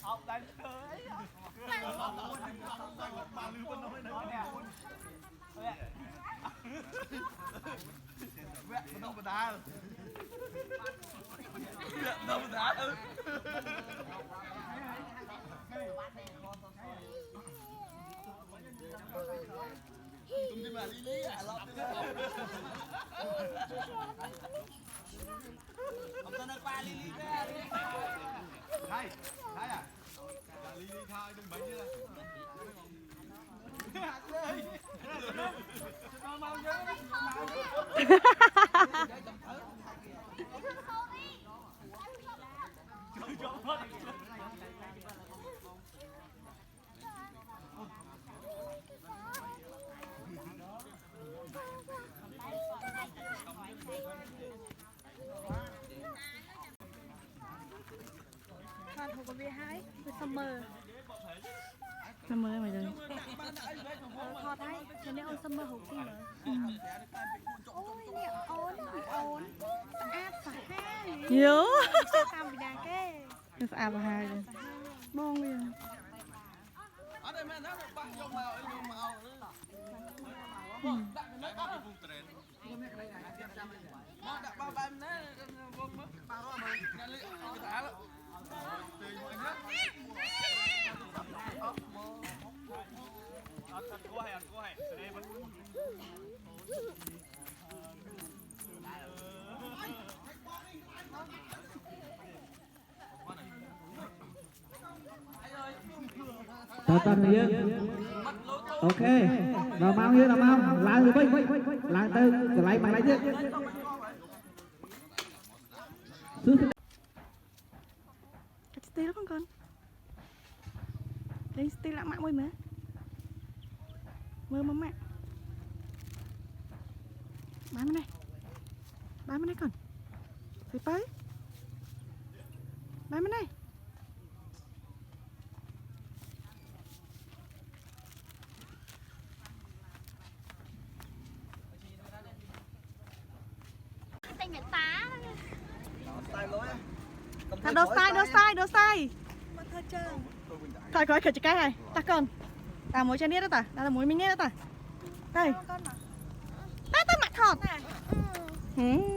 ông đánh tới bà lưu bên nói nè mẹ đâu mà đá mẹ đâu mà đá tụi đi mà lý à lọt ông ta nói qua lý ra đây đây à lý thôi đừng bệnh như Con không có bia hái, với summer mày rồi. Thọt hay, cho nên ông summer hụt đi rồi. Ôi, nè, ổn áp phải hai. Nhớ. Sao tao bị đàn cái. À vào hai rồi. Bon liền. ở đây mẹ nó băng vô màu đặt ba ba nó ba đó mà nó lấy cái đá đó Tận hiến. Ok. Nào mau hiến, nào mau.ឡើងទៅវិញ.ឡើងទៅកន្លែងមកឡើងទៀត Steel không con? Lấy steel lại mạng môi mà. Mơ mắm mẹ. Bán bên này. Bán bên này con. Thấy tới. Bán bên này. Tay mẹ tá. tay lối À, đồ sai. Mà thôi chơi. Thôi coi kìa cái này. Ta con. Ta muối cho nít đó ta. Ta là muối mình nít đó ta. Đây. Con mà. Ta mặt thọt. Này. Ừ.